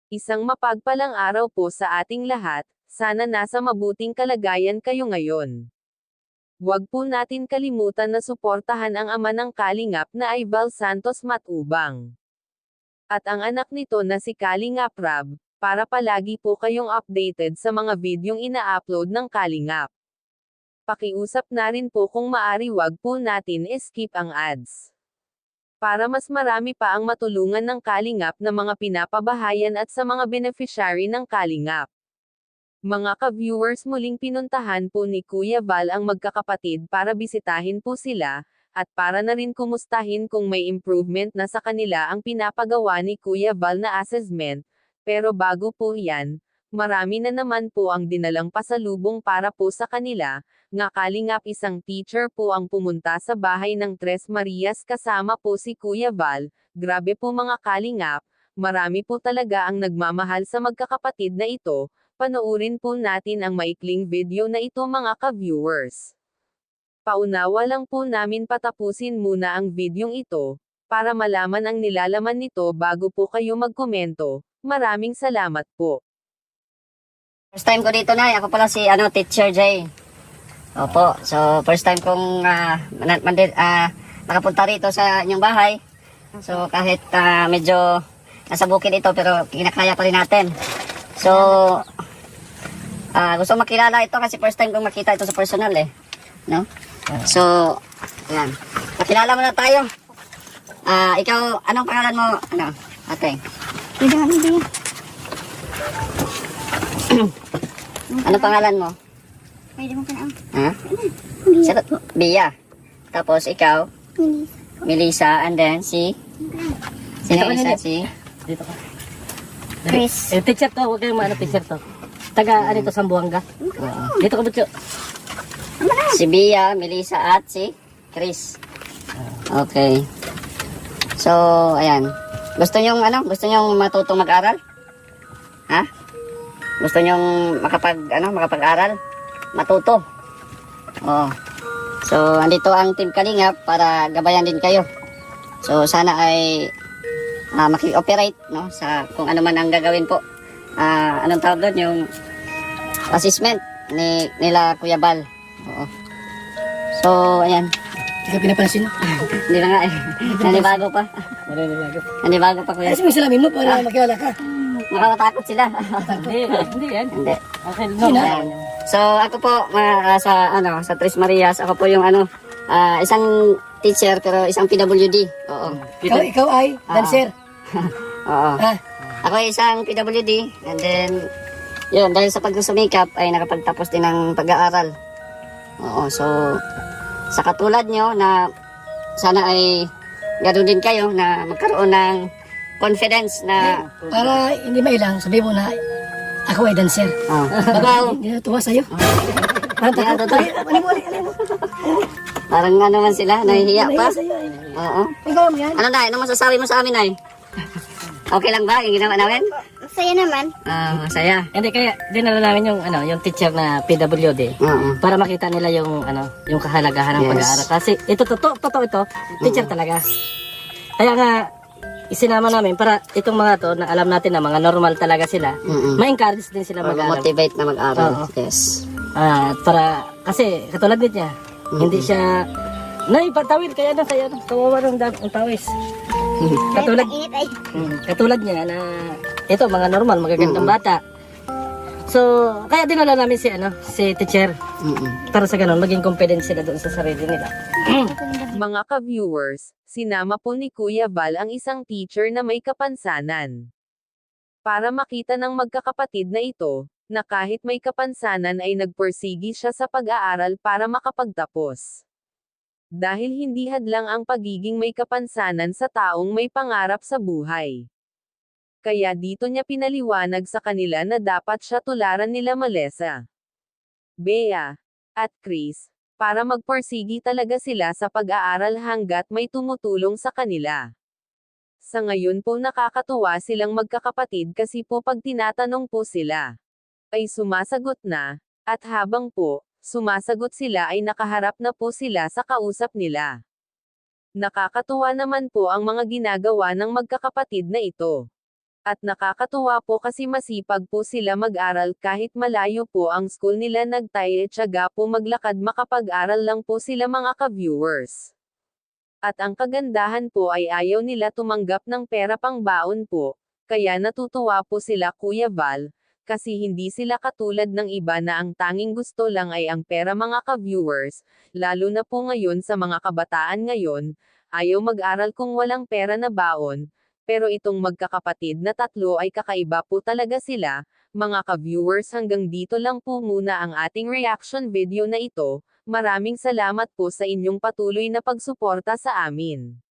Isang mapagpalang araw po sa ating lahat, sana nasa mabuting kalagayan kayo ngayon. Huwag po natin kalimutan na suportahan ang ama ng Kalingap na ay Val Santos Matubang. At ang anak nito na si Kalingap Rab, para palagi po kayong updated sa mga videong ina-upload ng Kalingap. Pakiusap na rin po kung maari wag po natin skip ang ads. Para mas marami pa ang matulungan ng Kalingap na mga pinapabahayan at sa mga beneficiary ng Kalingap. Mga ka-viewers, muling pinuntahan po ni Kuya Val ang magkakapatid para bisitahin po sila, at para na rin kumustahin kung may improvement na sa kanila ang pinapagawa ni Kuya Val na assessment, pero bago po yan, marami na naman po ang dinalang pasalubong para po sa kanila, nga Kalingap isang teacher po ang pumunta sa bahay ng Tres Marias kasama po si Kuya Val. Grabe po mga Kalingap, marami po talaga ang nagmamahal sa magkakapatid na ito. Panoorin po natin ang maikling video na ito mga ka-viewers. Paunawa lang po namin patapusin muna ang videong ito, para malaman ang nilalaman nito bago po kayo magkomento. Maraming salamat po. First time ko dito na, ako pala si Teacher Jay. Opo, so first time kong nakapunta rito sa inyong bahay. So kahit medyo nasa bukid ito pero kinakaya pa rin natin. So gusto makilala ito kasi first time kong makita ito sa personal no? So ayan, makilala mo na tayo. Ikaw, anong pangalan mo? Ate? Anong pangalan mo? Pwede mo pa Ha? Bia. Tapos ikaw? Melissa. And then si? Sino isa? Si? Dito ka. Chris. Teacher to, huwag kayong teacher to. Taga, to, Sambuanga. Dito ka, Butyo. Si Bia, Melissa at si Chris. Okay. So, ayan. Gusto nyong matutong mag-aral? Ha? Gusto nyong makapag-aral? Matuto? Oh. So, andito ang Team Kalingap para gabayan din kayo. So, sana ay maki-operate, no? Sa kung ano man ang gagawin po. Anong tawag doon? Yung assessment nila Kuya Bal. Oo. So, ayan. Hindi ka pinapansin. Hindi na nga Nanibago pa. Nanibago pa Kuya. Kasi may salamin mo para makilala ka. Makakatakot sila. Hindi yan. Hindi. Okay, no. Ayan. So, ako po sa Tres Marias, ako po yung isang teacher pero isang PWD. Oo. Ikaw ay dancer. Oo. Ako ay isang PWD and then yun, dahil sa pagsusumikap ay nakapagtapos din ng pag-aaral. Oo, so sa katulad nyo na sana ay ganoon din kayo na magkaroon ng confidence na Para hindi mailang, sabi mo na ako ay dancer. Baka Hindi na tuwa sa'yo. parang man sila, nahihiya pa. Oo. Ikaw mo yan. Ano masasabi mo sa amin, Nay? Okay lang ba yung ginawa namin? Masaya naman. Masaya. Hindi, kaya dinala namin yung teacher na PWD. Oo. Para makita nila yung kahalagahan ng Yes. pag-aaral. Kasi ito, totoo ito, teacher talaga. Kaya nga, isinama namin para itong mga to na alam natin na mga normal talaga sila, ma-encourage din sila mag-aaral. Motivate na mag-aral. Oo. Yes. Para, kasi katulad din niya, hindi siya, patawid, kaya kawawa ng tawis. Katulad, Init ay. katulad niya na, ito, mga normal, magagandang bata. So, kaya dinala namin si teacher, para sa ganun, maging confident sila doon sa sarili nila. Mga ka-viewers, sinama po ni Kuya Val ang isang teacher na may kapansanan. Para makita ng magkakapatid na ito, na kahit may kapansanan ay nagpursigi siya sa pag-aaral para makapagtapos. Dahil hindi hadlang ang pagiging may kapansanan sa taong may pangarap sa buhay. Kaya dito niya pinaliwanag sa kanila na dapat siya tularan nila Melissa, Bea, at Chris, para magpursigi talaga sila sa pag-aaral hanggat may tumutulong sa kanila. Sa ngayon po nakakatuwa silang magkakapatid kasi po pag tinatanong po sila, ay sumasagot na, at habang po, sumasagot sila ay nakaharap na po sila sa kausap nila. Nakakatuwa naman po ang mga ginagawa ng magkakapatid na ito. At nakakatuwa po kasi masipag po sila mag-aral kahit malayo po ang school nila, nagtiyaga po maglakad makapag-aral lang po sila mga ka-viewers. At ang kagandahan po ay ayaw nila tumanggap ng pera pang baon po, kaya natutuwa po sila Kuya Val, kasi hindi sila katulad ng iba na ang tanging gusto lang ay ang pera mga ka-viewers, lalo na po ngayon sa mga kabataan ngayon, ayaw mag-aral kung walang pera na baon. Pero itong magkakapatid na tatlo ay kakaiba po talaga sila. Mga ka-viewers, hanggang dito lang po muna ang ating reaction video na ito. Maraming salamat po sa inyong patuloy na pagsuporta sa amin.